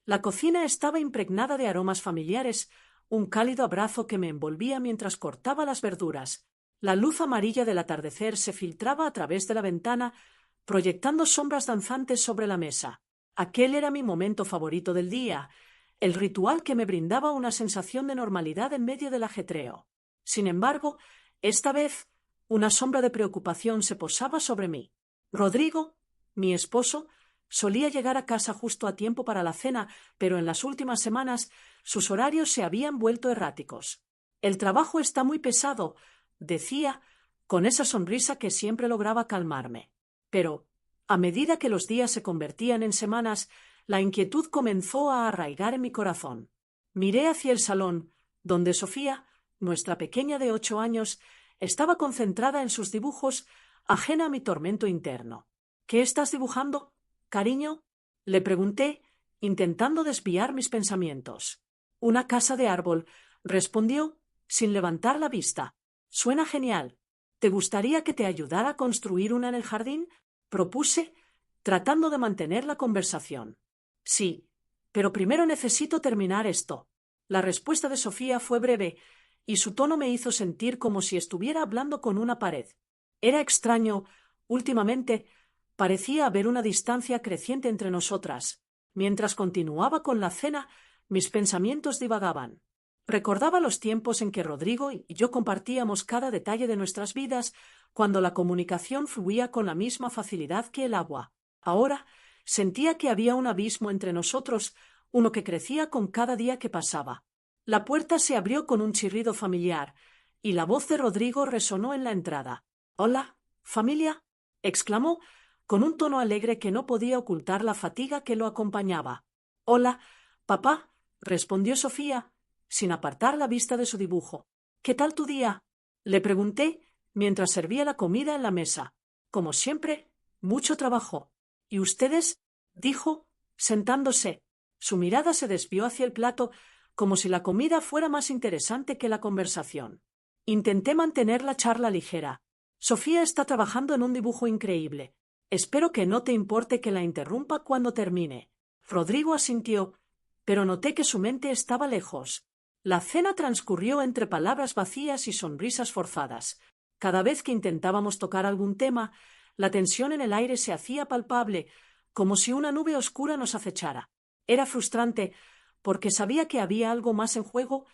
La cocina estaba impregnada de aromas familiares, un cálido abrazo que me envolvía mientras cortaba las verduras. La luz amarilla del atardecer se filtraba a través de la ventana, proyectando sombras danzantes sobre la mesa. Aquel era mi momento favorito del día, el ritual que me brindaba una sensación de normalidad en medio del ajetreo. Sin embargo, esta vez, una sombra de preocupación se posaba sobre mí. Rodrigo, mi esposo, solía llegar a casa justo a tiempo para la cena, pero en las últimas semanas sus horarios se habían vuelto erráticos. El trabajo está muy pesado, decía, con esa sonrisa que siempre lograba calmarme. Pero, a medida que los días se convertían en semanas, la inquietud comenzó a arraigar en mi corazón. Miré hacia el salón, donde Sofía, nuestra pequeña de 8 años, estaba concentrada en sus dibujos, ajena a mi tormento interno. ¿Qué estás dibujando, cariño? Le pregunté, intentando desviar mis pensamientos. Una casa de árbol, respondió, sin levantar la vista. Suena genial. ¿Te gustaría que te ayudara a construir una en el jardín? Propuse, tratando de mantener la conversación. Sí, pero primero necesito terminar esto. La respuesta de Sofía fue breve, y su tono me hizo sentir como si estuviera hablando con una pared. Era extraño, últimamente, parecía haber una distancia creciente entre nosotras. Mientras continuaba con la cena, mis pensamientos divagaban. Recordaba los tiempos en que Rodrigo y yo compartíamos cada detalle de nuestras vidas, cuando la comunicación fluía con la misma facilidad que el agua. Ahora sentía que había un abismo entre nosotros, uno que crecía con cada día que pasaba. La puerta se abrió con un chirrido familiar, y la voz de Rodrigo resonó en la entrada. «Hola, familia», exclamó, con un tono alegre que no podía ocultar la fatiga que lo acompañaba. «Hola, papá», respondió Sofía, sin apartar la vista de su dibujo. «¿Qué tal tu día?», le pregunté mientras servía la comida en la mesa. «Como siempre, mucho trabajo». «¿Y ustedes?», dijo, sentándose. Su mirada se desvió hacia el plato, como si la comida fuera más interesante que la conversación. Intenté mantener la charla ligera. «Sofía está trabajando en un dibujo increíble. Espero que no te importe que la interrumpa cuando termine». Rodrigo asintió, pero noté que su mente estaba lejos. La cena transcurrió entre palabras vacías y sonrisas forzadas. Cada vez que intentábamos tocar algún tema, la tensión en el aire se hacía palpable, como si una nube oscura nos acechara. Era frustrante, porque sabía que había algo más en juego,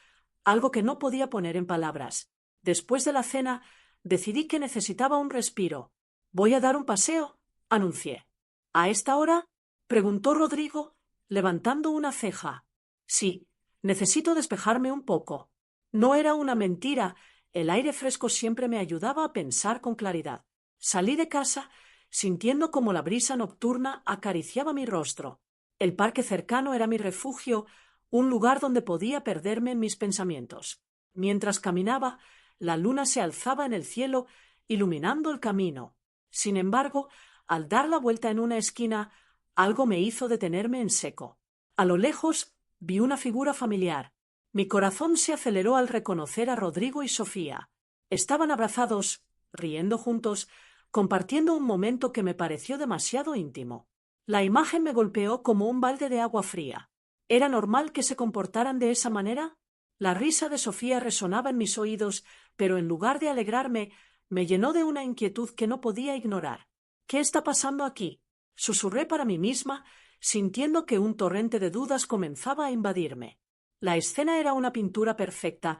algo que no podía poner en palabras. Después de la cena, decidí que necesitaba un respiro. «Voy a dar un paseo», anuncié. «¿A esta hora?», preguntó Rodrigo, levantando una ceja. «Sí, necesito despejarme un poco». No era una mentira, el aire fresco siempre me ayudaba a pensar con claridad. Salí de casa, sintiendo como la brisa nocturna acariciaba mi rostro. El parque cercano era mi refugio, un lugar donde podía perderme en mis pensamientos. Mientras caminaba, la luna se alzaba en el cielo, iluminando el camino. Sin embargo, al dar la vuelta en una esquina, algo me hizo detenerme en seco. A lo lejos vi una figura familiar. Mi corazón se aceleró al reconocer a Rodrigo y Sofía. Estaban abrazados, riendo juntos, compartiendo un momento que me pareció demasiado íntimo. La imagen me golpeó como un balde de agua fría. ¿Era normal que se comportaran de esa manera? La risa de Sofía resonaba en mis oídos, pero en lugar de alegrarme, me llenó de una inquietud que no podía ignorar. «¿Qué está pasando aquí?», susurré para mí misma, sintiendo que un torrente de dudas comenzaba a invadirme. La escena era una pintura perfecta,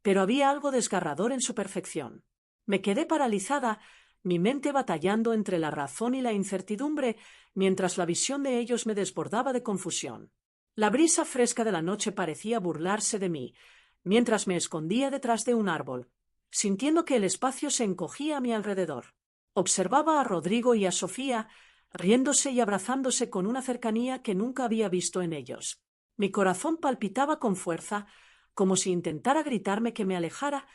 pero había algo desgarrador en su perfección. Me quedé paralizada, mi mente batallando entre la razón y la incertidumbre, mientras la visión de ellos me desbordaba de confusión. La brisa fresca de la noche parecía burlarse de mí, mientras me escondía detrás de un árbol, sintiendo que el espacio se encogía a mi alrededor. Observaba a Rodrigo y a Sofía, riéndose y abrazándose con una cercanía que nunca había visto en ellos. Mi corazón palpitaba con fuerza, como si intentara gritarme que me alejara,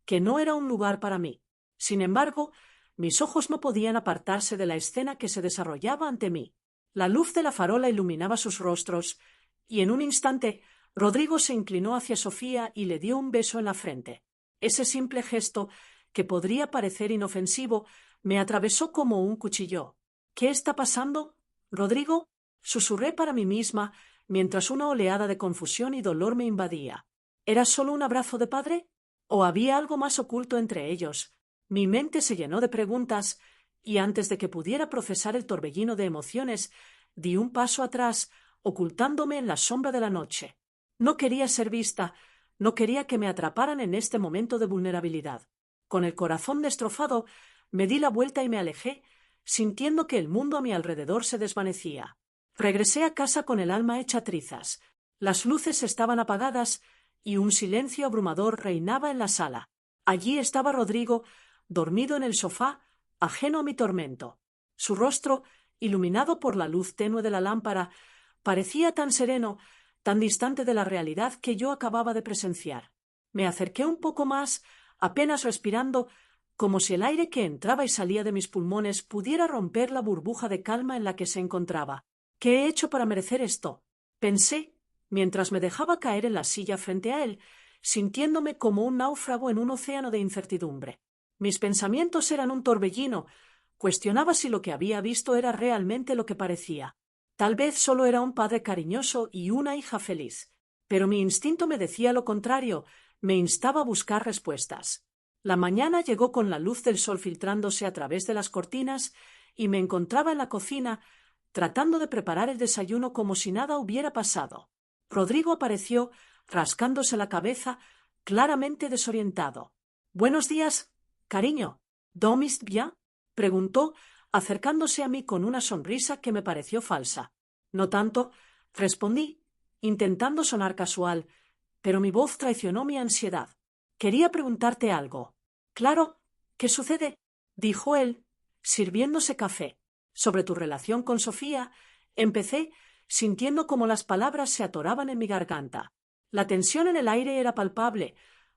que no era un lugar para mí. Sin embargo, mis ojos no podían apartarse de la escena que se desarrollaba ante mí. La luz de la farola iluminaba sus rostros, y en un instante Rodrigo se inclinó hacia Sofía y le dio un beso en la frente. Ese simple gesto, que podría parecer inofensivo, me atravesó como un cuchillo. «¿Qué está pasando, Rodrigo?», susurré para mí misma, mientras una oleada de confusión y dolor me invadía. ¿Era solo un abrazo de padre? ¿O había algo más oculto entre ellos? Mi mente se llenó de preguntas, y antes de que pudiera procesar el torbellino de emociones, di un paso atrás, ocultándome en la sombra de la noche. No quería ser vista, no quería que me atraparan en este momento de vulnerabilidad. Con el corazón destrozado, me di la vuelta y me alejé, sintiendo que el mundo a mi alrededor se desvanecía. Regresé a casa con el alma hecha trizas. Las luces estaban apagadas y un silencio abrumador reinaba en la sala. Allí estaba Rodrigo, dormido en el sofá, ajeno a mi tormento. Su rostro, iluminado por la luz tenue de la lámpara, parecía tan sereno, tan distante de la realidad que yo acababa de presenciar. Me acerqué un poco más, apenas respirando, como si el aire que entraba y salía de mis pulmones pudiera romper la burbuja de calma en la que se encontraba. ¿Qué he hecho para merecer esto?, pensé, mientras me dejaba caer en la silla frente a él, sintiéndome como un náufrago en un océano de incertidumbre. Mis pensamientos eran un torbellino. Cuestionaba si lo que había visto era realmente lo que parecía. Tal vez solo era un padre cariñoso y una hija feliz. Pero mi instinto me decía lo contrario, me instaba a buscar respuestas. La mañana llegó con la luz del sol filtrándose a través de las cortinas y me encontraba en la cocina, tratando de preparar el desayuno como si nada hubiera pasado. Rodrigo apareció, rascándose la cabeza, claramente desorientado. «Buenos días, cariño. ¿Dormiste bien?», preguntó, acercándose a mí con una sonrisa que me pareció falsa. «No tanto», respondí, intentando sonar casual, pero mi voz traicionó mi ansiedad. «Quería preguntarte algo». «Claro, ¿qué sucede?», dijo él, sirviéndose café. «Sobre tu relación con Sofía», empecé, sintiendo como las palabras se atoraban en mi garganta. La tensión en el aire era palpable.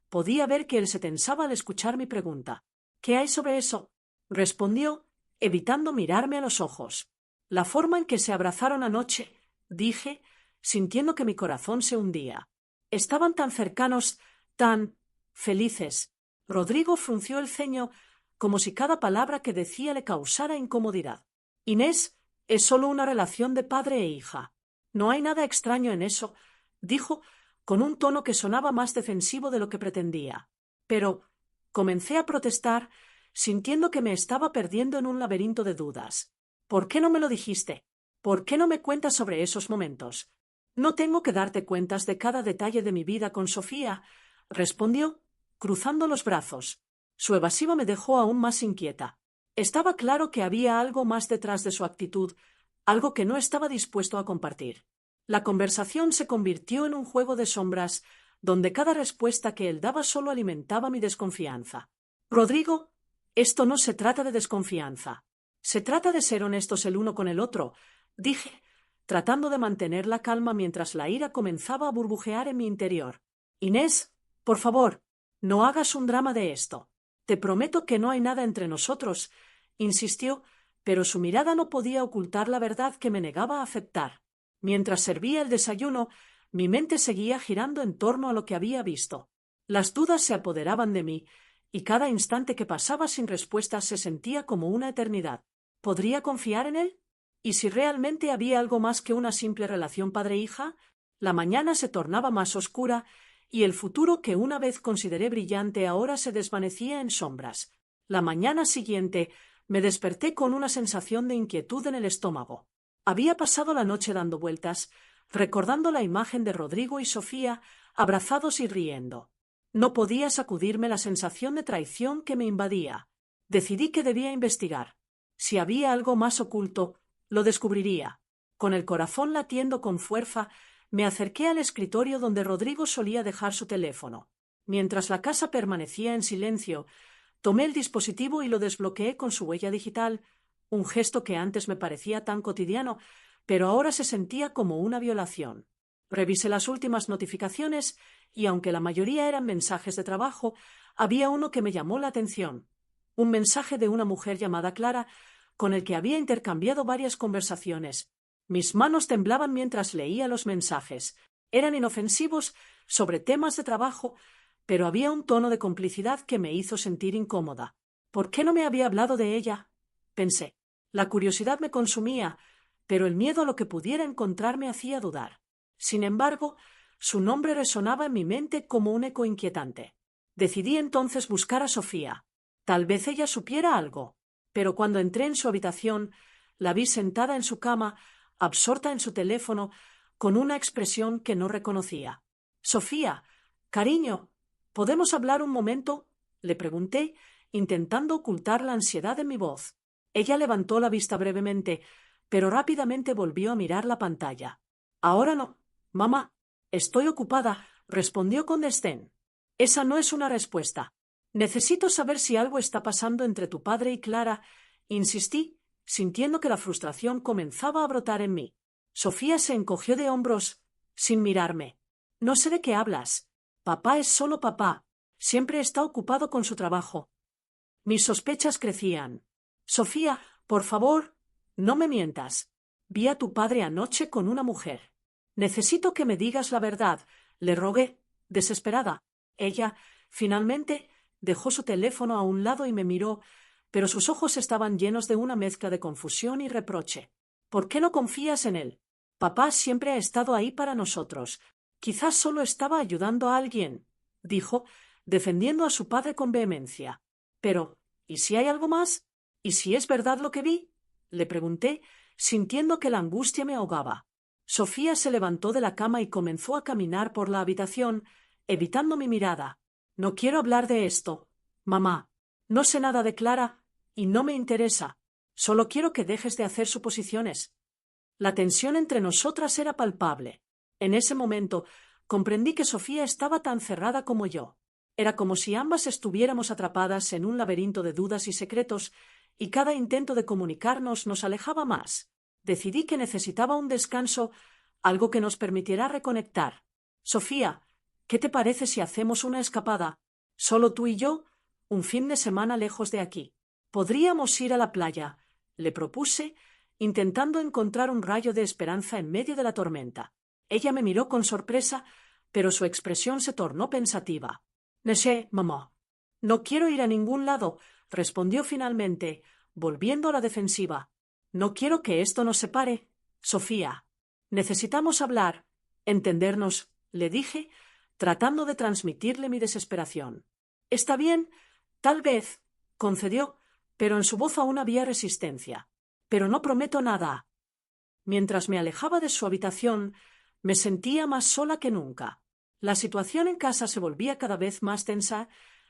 Podía ver que él se tensaba al escuchar mi pregunta. «¿Qué hay sobre eso?», respondió, evitando mirarme a los ojos. «La forma en que se abrazaron anoche», dije, sintiendo que mi corazón se hundía. «Estaban tan cercanos, tan felices». Rodrigo frunció el ceño, como si cada palabra que decía le causara incomodidad. «Inés, es solo una relación de padre e hija. No hay nada extraño en eso», dijo, con un tono que sonaba más defensivo de lo que pretendía. Pero comencé a protestar, sintiendo que me estaba perdiendo en un laberinto de dudas. «¿Por qué no me lo dijiste? ¿Por qué no me cuentas sobre esos momentos?». «No tengo que darte cuentas de cada detalle de mi vida con Sofía», respondió, cruzando los brazos. Su evasiva me dejó aún más inquieta. Estaba claro que había algo más detrás de su actitud, algo que no estaba dispuesto a compartir. La conversación se convirtió en un juego de sombras, donde cada respuesta que él daba solo alimentaba mi desconfianza. «Rodrigo, esto no se trata de desconfianza. Se trata de ser honestos el uno con el otro», dije, tratando de mantener la calma mientras la ira comenzaba a burbujear en mi interior. «Inés, por favor, no hagas un drama de esto. Te prometo que no hay nada entre nosotros», insistió, pero su mirada no podía ocultar la verdad que me negaba a aceptar. Mientras servía el desayuno, mi mente seguía girando en torno a lo que había visto. Las dudas se apoderaban de mí, y cada instante que pasaba sin respuesta se sentía como una eternidad. ¿Podría confiar en él? ¿Y si realmente había algo más que una simple relación padre-hija? La mañana se tornaba más oscura, y el futuro que una vez consideré brillante ahora se desvanecía en sombras. La mañana siguiente me desperté con una sensación de inquietud en el estómago. Había pasado la noche dando vueltas, recordando la imagen de Rodrigo y Sofía abrazados y riendo. No podía sacudirme la sensación de traición que me invadía. Decidí que debía investigar. Si había algo más oculto, lo descubriría. Con el corazón latiendo con fuerza, me acerqué al escritorio donde Rodrigo solía dejar su teléfono. Mientras la casa permanecía en silencio, tomé el dispositivo y lo desbloqueé con su huella digital, un gesto que antes me parecía tan cotidiano, pero ahora se sentía como una violación. Revisé las últimas notificaciones y, aunque la mayoría eran mensajes de trabajo, había uno que me llamó la atención. Un mensaje de una mujer llamada Clara, con el que había intercambiado varias conversaciones. Mis manos temblaban mientras leía los mensajes. Eran inofensivos, sobre temas de trabajo, pero había un tono de complicidad que me hizo sentir incómoda. ¿Por qué no me había hablado de ella?, pensé. La curiosidad me consumía, pero el miedo a lo que pudiera encontrar me hacía dudar. Sin embargo, su nombre resonaba en mi mente como un eco inquietante. Decidí entonces buscar a Sofía. Tal vez ella supiera algo. Pero cuando entré en su habitación, la vi sentada en su cama, absorta en su teléfono, con una expresión que no reconocía. «Sofía, cariño, ¿podemos hablar un momento?», le pregunté, intentando ocultar la ansiedad en mi voz. Ella levantó la vista brevemente, pero rápidamente volvió a mirar la pantalla. «Ahora no, mamá. Estoy ocupada», respondió con desdén. «Esa no es una respuesta. Necesito saber si algo está pasando entre tu padre y Clara», insistí, sintiendo que la frustración comenzaba a brotar en mí. Sofía se encogió de hombros, sin mirarme. «No sé de qué hablas. Papá es solo papá. Siempre está ocupado con su trabajo». Mis sospechas crecían. «Sofía, por favor, no me mientas. Vi a tu padre anoche con una mujer. Necesito que me digas la verdad», le rogué, desesperada. Ella, finalmente, dejó su teléfono a un lado y me miró, pero sus ojos estaban llenos de una mezcla de confusión y reproche. «¿Por qué no confías en él? Papá siempre ha estado ahí para nosotros. Quizás solo estaba ayudando a alguien», dijo, defendiendo a su padre con vehemencia. «Pero, ¿y si hay algo más? ¿Y si es verdad lo que vi?», le pregunté, sintiendo que la angustia me ahogaba. Sofía se levantó de la cama y comenzó a caminar por la habitación, evitando mi mirada. «No quiero hablar de esto, mamá. No sé nada de Clara y no me interesa. Solo quiero que dejes de hacer suposiciones». La tensión entre nosotras era palpable. En ese momento comprendí que Sofía estaba tan cerrada como yo. Era como si ambas estuviéramos atrapadas en un laberinto de dudas y secretos, y cada intento de comunicarnos nos alejaba más. Decidí que necesitaba un descanso, algo que nos permitiera reconectar. «Sofía, ¿qué te parece si hacemos una escapada? Solo tú y yo, un fin de semana lejos de aquí. Podríamos ir a la playa», le propuse, intentando encontrar un rayo de esperanza en medio de la tormenta. Ella me miró con sorpresa, pero su expresión se tornó pensativa. «No sé, mamá. No quiero ir a ningún lado», respondió finalmente, volviendo a la defensiva. «No quiero que esto nos separe, Sofía. Necesitamos hablar, entendernos», le dije, tratando de transmitirle mi desesperación. «Está bien, tal vez», concedió, pero en su voz aún había resistencia. «Pero no prometo nada». Mientras me alejaba de su habitación, me sentía más sola que nunca. La situación en casa se volvía cada vez más tensa.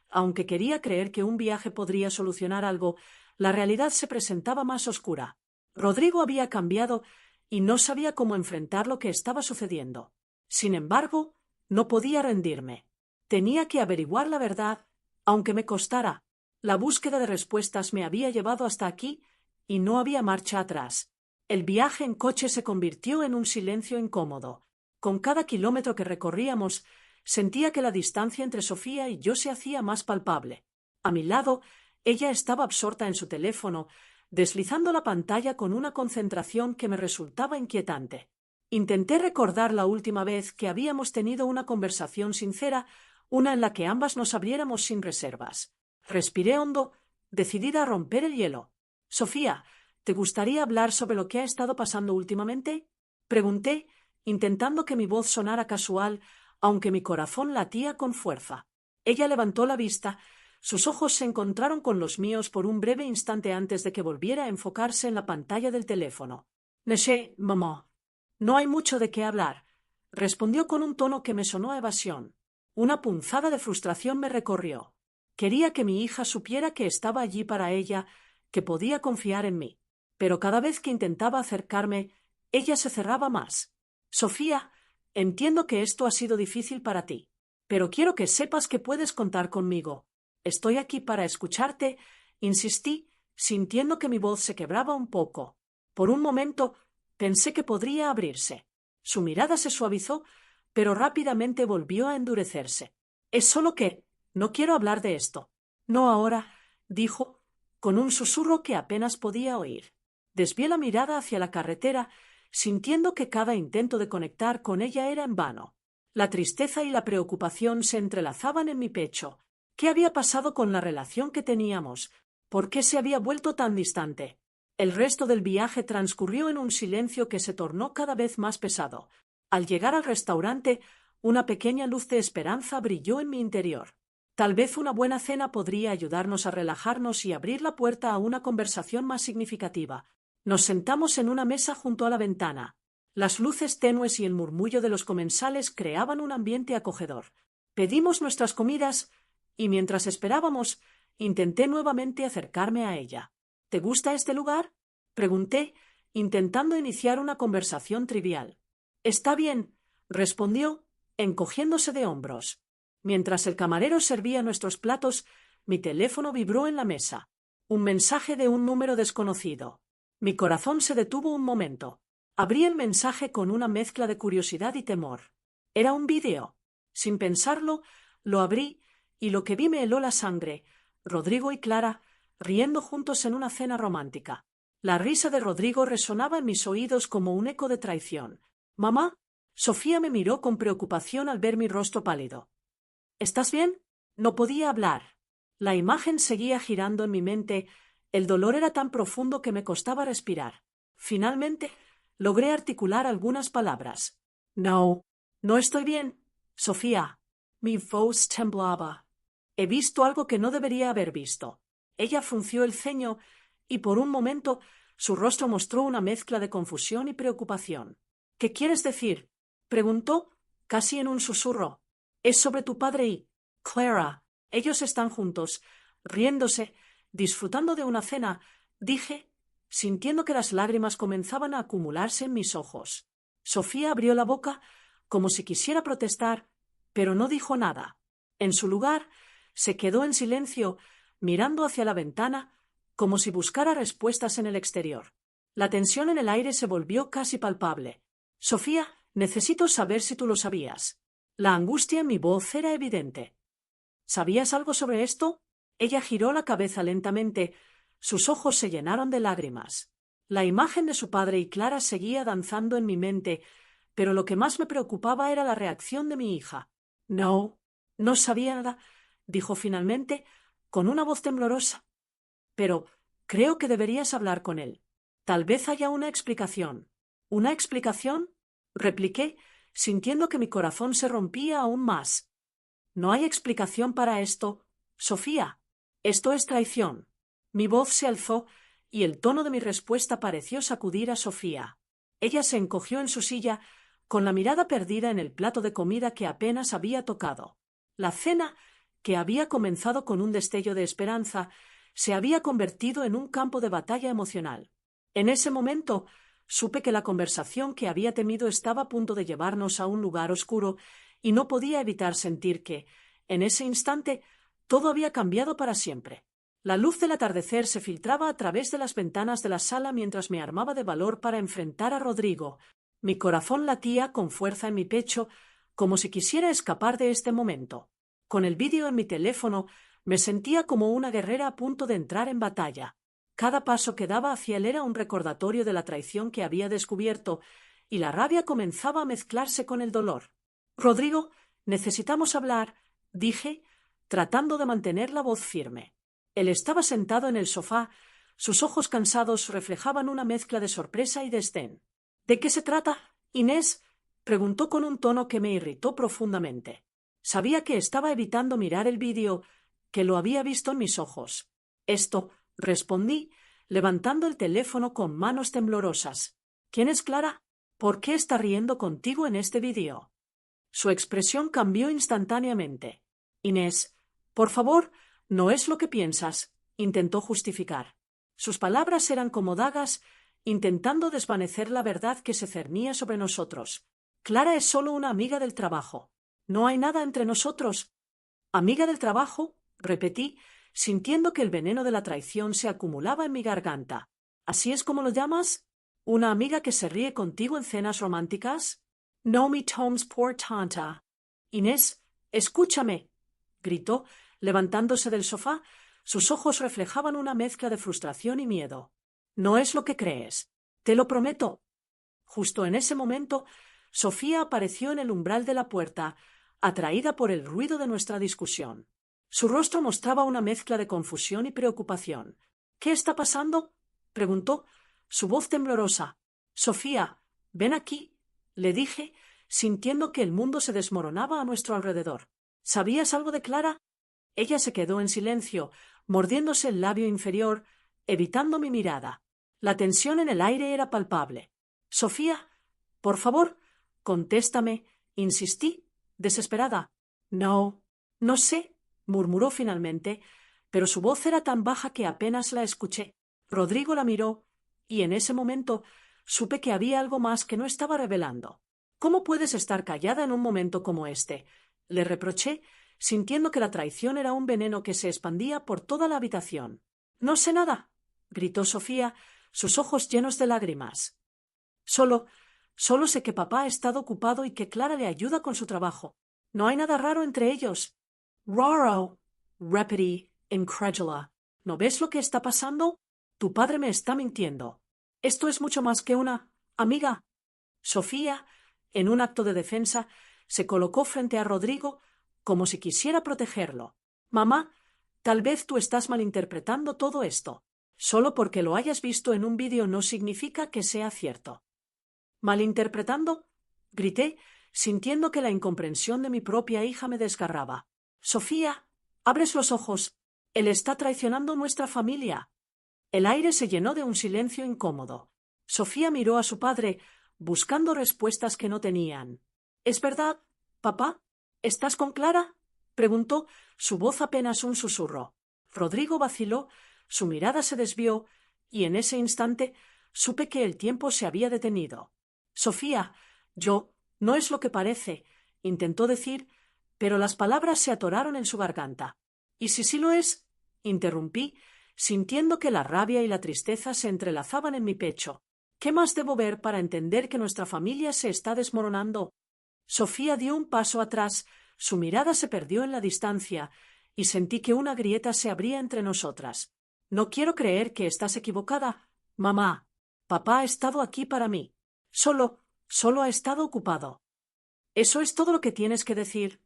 Aunque quería creer que un viaje podría solucionar algo, la realidad se presentaba más oscura. Rodrigo había cambiado y no sabía cómo enfrentar lo que estaba sucediendo. Sin embargo, no podía rendirme. Tenía que averiguar la verdad, aunque me costara. La búsqueda de respuestas me había llevado hasta aquí y no había marcha atrás. El viaje en coche se convirtió en un silencio incómodo. Con cada kilómetro que recorríamos, sentía que la distancia entre Sofía y yo se hacía más palpable. A mi lado, ella estaba absorta en su teléfono, deslizando la pantalla con una concentración que me resultaba inquietante. Intenté recordar la última vez que habíamos tenido una conversación sincera, una en la que ambas nos abriéramos sin reservas. Respiré hondo, decidida a romper el hielo. «Sofía, ¿te gustaría hablar sobre lo que ha estado pasando últimamente?», pregunté, intentando que mi voz sonara casual, aunque mi corazón latía con fuerza. Ella levantó la vista. Sus ojos se encontraron con los míos por un breve instante antes de que volviera a enfocarse en la pantalla del teléfono. «No sé, mamá. No hay mucho de qué hablar», respondió con un tono que me sonó a evasión. Una punzada de frustración me recorrió. Quería que mi hija supiera que estaba allí para ella, que podía confiar en mí. Pero cada vez que intentaba acercarme, ella se cerraba más. «Sofía, entiendo que esto ha sido difícil para ti, pero quiero que sepas que puedes contar conmigo. Estoy aquí para escucharte», insistí, sintiendo que mi voz se quebraba un poco. Por un momento pensé que podría abrirse. Su mirada se suavizó, pero rápidamente volvió a endurecerse. «Es solo que no quiero hablar de esto». «No ahora», dijo, con un susurro que apenas podía oír. Desvié la mirada hacia la carretera, sintiendo que cada intento de conectar con ella era en vano. La tristeza y la preocupación se entrelazaban en mi pecho. ¿Qué había pasado con la relación que teníamos? ¿Por qué se había vuelto tan distante? El resto del viaje transcurrió en un silencio que se tornó cada vez más pesado. Al llegar al restaurante, una pequeña luz de esperanza brilló en mi interior. Tal vez una buena cena podría ayudarnos a relajarnos y abrir la puerta a una conversación más significativa. Nos sentamos en una mesa junto a la ventana. Las luces tenues y el murmullo de los comensales creaban un ambiente acogedor. Pedimos nuestras comidas y mientras esperábamos, intenté nuevamente acercarme a ella. ¿Te gusta este lugar?, pregunté, intentando iniciar una conversación trivial. Está bien, respondió, encogiéndose de hombros. Mientras el camarero servía nuestros platos, mi teléfono vibró en la mesa. Un mensaje de un número desconocido. Mi corazón se detuvo un momento. Abrí el mensaje con una mezcla de curiosidad y temor. Era un vídeo. Sin pensarlo, lo abrí y lo que vi me heló la sangre. Rodrigo y Clara riendo juntos en una cena romántica. La risa de Rodrigo resonaba en mis oídos como un eco de traición. «¿Mamá?» Sofía me miró con preocupación al ver mi rostro pálido. «¿Estás bien?» No podía hablar. La imagen seguía girando en mi mente. El dolor era tan profundo que me costaba respirar. Finalmente, logré articular algunas palabras. «No, no estoy bien, Sofía». Mi voz temblaba. He visto algo que no debería haber visto. Ella frunció el ceño y por un momento su rostro mostró una mezcla de confusión y preocupación. «¿Qué quieres decir?», preguntó, casi en un susurro. «Es sobre tu padre y Clara. Ellos están juntos, riéndose, disfrutando de una cena», dije, sintiendo que las lágrimas comenzaban a acumularse en mis ojos. Sofía abrió la boca como si quisiera protestar, pero no dijo nada. En su lugar, se quedó en silencio, mirando hacia la ventana, como si buscara respuestas en el exterior. La tensión en el aire se volvió casi palpable. «Sofía, necesito saber si tú lo sabías». La angustia en mi voz era evidente. «¿Sabías algo sobre esto?». Ella giró la cabeza lentamente. Sus ojos se llenaron de lágrimas. La imagen de su padre y Clara seguía danzando en mi mente, pero lo que más me preocupaba era la reacción de mi hija. «No, no sabía nada», dijo finalmente, con una voz temblorosa. «Pero creo que deberías hablar con él. Tal vez haya una explicación». «¿Una explicación?», repliqué, sintiendo que mi corazón se rompía aún más. «No hay explicación para esto, Sofía. Esto es traición». Mi voz se alzó y el tono de mi respuesta pareció sacudir a Sofía. Ella se encogió en su silla, con la mirada perdida en el plato de comida que apenas había tocado. La cena, que había comenzado con un destello de esperanza, se había convertido en un campo de batalla emocional. En ese momento, supe que la conversación que había temido estaba a punto de llevarnos a un lugar oscuro y no podía evitar sentir que, en ese instante, todo había cambiado para siempre. La luz del atardecer se filtraba a través de las ventanas de la sala mientras me armaba de valor para enfrentar a Rodrigo. Mi corazón latía con fuerza en mi pecho, como si quisiera escapar de este momento. Con el vídeo en mi teléfono, me sentía como una guerrera a punto de entrar en batalla. Cada paso que daba hacia él era un recordatorio de la traición que había descubierto, y la rabia comenzaba a mezclarse con el dolor. «Rodrigo, necesitamos hablar», dije, tratando de mantener la voz firme. Él estaba sentado en el sofá. Sus ojos cansados reflejaban una mezcla de sorpresa y desdén. «¿De qué se trata, Inés?», preguntó con un tono que me irritó profundamente. Sabía que estaba evitando mirar el vídeo, que lo había visto en mis ojos. «Esto», respondí, levantando el teléfono con manos temblorosas. «¿Quién es Clara? ¿Por qué está riendo contigo en este vídeo?». Su expresión cambió instantáneamente. «Inés, por favor, no es lo que piensas», intentó justificar. Sus palabras eran como dagas, intentando desvanecer la verdad que se cernía sobre nosotros. «Clara es solo una amiga del trabajo. No hay nada entre nosotros». «¿Amiga del trabajo?», repetí, sintiendo que el veneno de la traición se acumulaba en mi garganta. «¿Así es como lo llamas? ¿Una amiga que se ríe contigo en cenas románticas?». «No me tomes por tonta». «Inés, escúchame», gritó, levantándose del sofá. Sus ojos reflejaban una mezcla de frustración y miedo. «No es lo que crees. Te lo prometo». Justo en ese momento, Sofía apareció en el umbral de la puerta, atraída por el ruido de nuestra discusión. Su rostro mostraba una mezcla de confusión y preocupación. «¿Qué está pasando?», preguntó, su voz temblorosa. «Sofía, ven aquí», le dije, sintiendo que el mundo se desmoronaba a nuestro alrededor. ¿Sabías algo de Clara? Ella se quedó en silencio, mordiéndose el labio inferior, evitando mi mirada. La tensión en el aire era palpable. Sofía, por favor, contéstame, insistí, desesperada. No, no sé, murmuró finalmente, pero su voz era tan baja que apenas la escuché. Rodrigo la miró, y en ese momento supe que había algo más que no estaba revelando. ¿Cómo puedes estar callada en un momento como este? Le reproché, sintiendo que la traición era un veneno que se expandía por toda la habitación. No sé nada, gritó Sofía, sus ojos llenos de lágrimas. Solo sé que papá ha estado ocupado y que Clara le ayuda con su trabajo. No hay nada raro entre ellos. Raro, repetí, incrédula. ¿No ves lo que está pasando? Tu padre me está mintiendo. Esto es mucho más que una amiga. Sofía, en un acto de defensa, se colocó frente a Rodrigo como si quisiera protegerlo. Mamá, tal vez tú estás malinterpretando todo esto. Solo porque lo hayas visto en un vídeo no significa que sea cierto. ¿Malinterpretando? Grité, sintiendo que la incomprensión de mi propia hija me desgarraba. Sofía, abres los ojos. Él está traicionando nuestra familia. El aire se llenó de un silencio incómodo. Sofía miró a su padre, buscando respuestas que no tenían. ¿Es verdad, papá? ¿Estás con Clara? Preguntó, su voz apenas un susurro. Rodrigo vaciló, su mirada se desvió, y en ese instante supe que el tiempo se había detenido. Sofía, no es lo que parece, intentó decir, pero las palabras se atoraron en su garganta. ¿Y si sí lo es? Interrumpí, sintiendo que la rabia y la tristeza se entrelazaban en mi pecho. ¿Qué más debo ver para entender que nuestra familia se está desmoronando? Sofía dio un paso atrás, su mirada se perdió en la distancia, y sentí que una grieta se abría entre nosotras. No quiero creer que estás equivocada, mamá. Papá ha estado aquí para mí. Solo ha estado ocupado. ¿Eso es todo lo que tienes que decir?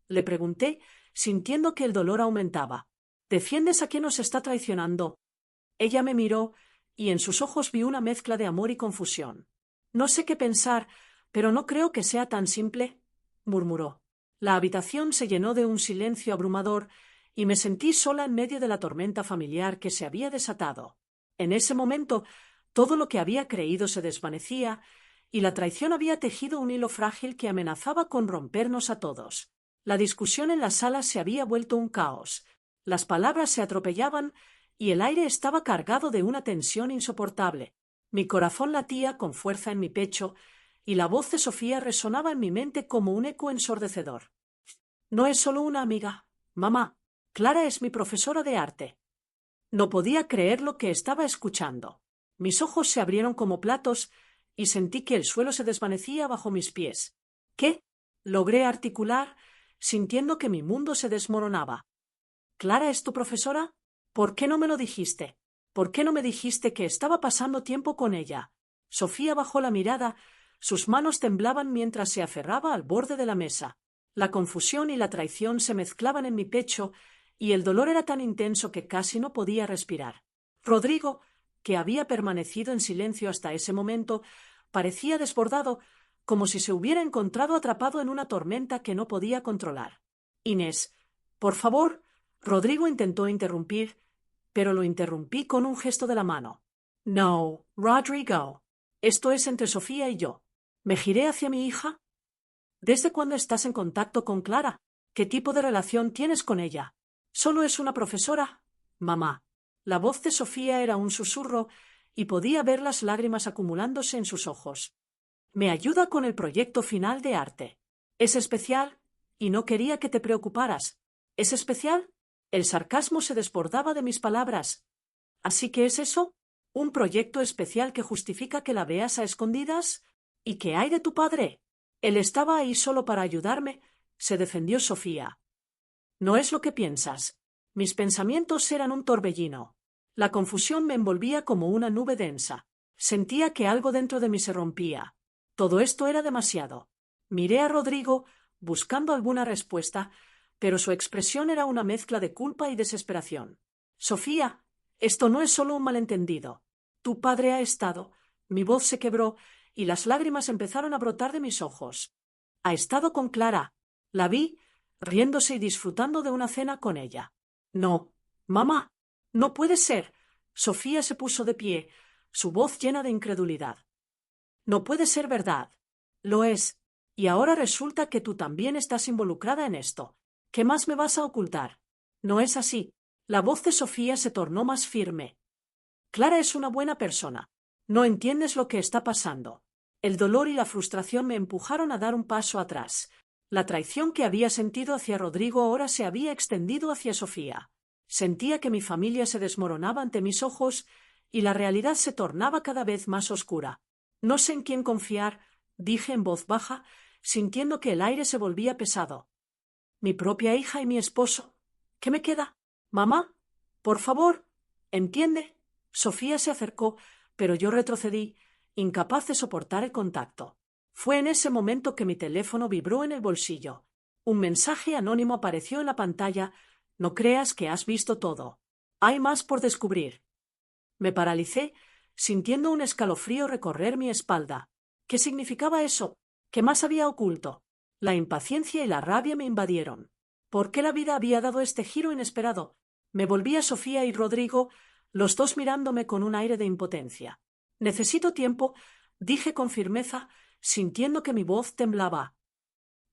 Le pregunté, sintiendo que el dolor aumentaba. ¿Defiendes a quien nos está traicionando? Ella me miró, y en sus ojos vi una mezcla de amor y confusión. No sé qué pensar, pero no creo que sea tan simple, murmuró. La habitación se llenó de un silencio abrumador, y me sentí sola en medio de la tormenta familiar que se había desatado. En ese momento, todo lo que había creído se desvanecía, y la traición había tejido un hilo frágil que amenazaba con rompernos a todos. La discusión en la sala se había vuelto un caos. Las palabras se atropellaban y el aire estaba cargado de una tensión insoportable. Mi corazón latía con fuerza en mi pecho y la voz de Sofía resonaba en mi mente como un eco ensordecedor. No es solo una amiga, mamá. Clara es mi profesora de arte. No podía creer lo que estaba escuchando. Mis ojos se abrieron como platos y sentí que el suelo se desvanecía bajo mis pies. ¿Qué? Logré articular, sintiendo que mi mundo se desmoronaba. ¿Clara es tu profesora? ¿Por qué no me lo dijiste? ¿Por qué no me dijiste que estaba pasando tiempo con ella? Sofía bajó la mirada, sus manos temblaban mientras se aferraba al borde de la mesa. La confusión y la traición se mezclaban en mi pecho y el dolor era tan intenso que casi no podía respirar. Rodrigo, que había permanecido en silencio hasta ese momento, parecía desbordado, como si se hubiera encontrado atrapado en una tormenta que no podía controlar. Inés, por favor. Rodrigo intentó interrumpir, pero lo interrumpí con un gesto de la mano. No, Rodrigo. Esto es entre Sofía y yo. Me giré hacia mi hija. ¿Desde cuándo estás en contacto con Clara? ¿Qué tipo de relación tienes con ella? ¿Solo es una profesora? Mamá. La voz de Sofía era un susurro y podía ver las lágrimas acumulándose en sus ojos. Me ayuda con el proyecto final de arte. Es especial y no quería que te preocuparas. ¿Es especial? El sarcasmo se desbordaba de mis palabras. ¿Así que es eso? ¿Un proyecto especial que justifica que la veas a escondidas? ¿Y qué hay de tu padre? Él estaba ahí solo para ayudarme, se defendió Sofía. No es lo que piensas. Mis pensamientos eran un torbellino. La confusión me envolvía como una nube densa. Sentía que algo dentro de mí se rompía. Todo esto era demasiado. Miré a Rodrigo, buscando alguna respuesta, pero su expresión era una mezcla de culpa y desesperación. Sofía, esto no es solo un malentendido. Tu padre ha estado. Mi voz se quebró y las lágrimas empezaron a brotar de mis ojos. Ha estado con Clara. La vi, riéndose y disfrutando de una cena con ella. No, mamá, no puede ser. Sofía se puso de pie, su voz llena de incredulidad. No puede ser verdad. Lo es. Y ahora resulta que tú también estás involucrada en esto. ¿Qué más me vas a ocultar? No es así. La voz de Sofía se tornó más firme. Clara es una buena persona. No entiendes lo que está pasando. El dolor y la frustración me empujaron a dar un paso atrás. La traición que había sentido hacia Rodrigo ahora se había extendido hacia Sofía. Sentía que mi familia se desmoronaba ante mis ojos y la realidad se tornaba cada vez más oscura. No sé en quién confiar, dije en voz baja, sintiendo que el aire se volvía pesado. Mi propia hija y mi esposo. ¿Qué me queda? Mamá, por favor, ¿entiende? Sofía se acercó, pero yo retrocedí, incapaz de soportar el contacto. Fue en ese momento que mi teléfono vibró en el bolsillo. Un mensaje anónimo apareció en la pantalla. No creas que has visto todo. Hay más por descubrir. Me paralicé, sintiendo un escalofrío recorrer mi espalda. ¿Qué significaba eso? ¿Qué más había oculto? La impaciencia y la rabia me invadieron. ¿Por qué la vida había dado este giro inesperado? Me volví a Sofía y Rodrigo, los dos mirándome con un aire de impotencia. Necesito tiempo, dije con firmeza, sintiendo que mi voz temblaba.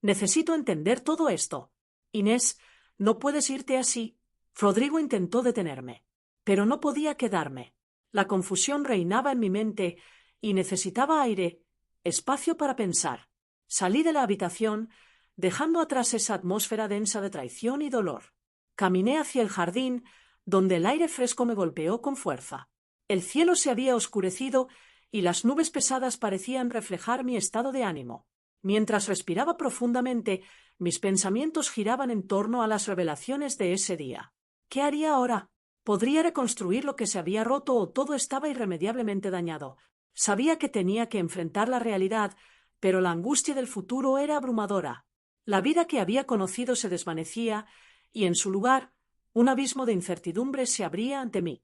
Necesito entender todo esto. Inés, no puedes irte así. Rodrigo intentó detenerme. Pero no podía quedarme. La confusión reinaba en mi mente y necesitaba aire, espacio para pensar. Salí de la habitación, dejando atrás esa atmósfera densa de traición y dolor. Caminé hacia el jardín, donde el aire fresco me golpeó con fuerza. El cielo se había oscurecido y las nubes pesadas parecían reflejar mi estado de ánimo. Mientras respiraba profundamente, mis pensamientos giraban en torno a las revelaciones de ese día. ¿Qué haría ahora? ¿Podría reconstruir lo que se había roto o todo estaba irremediablemente dañado? Sabía que tenía que enfrentar la realidad, pero la angustia del futuro era abrumadora. La vida que había conocido se desvanecía y, en su lugar, un abismo de incertidumbre se abría ante mí.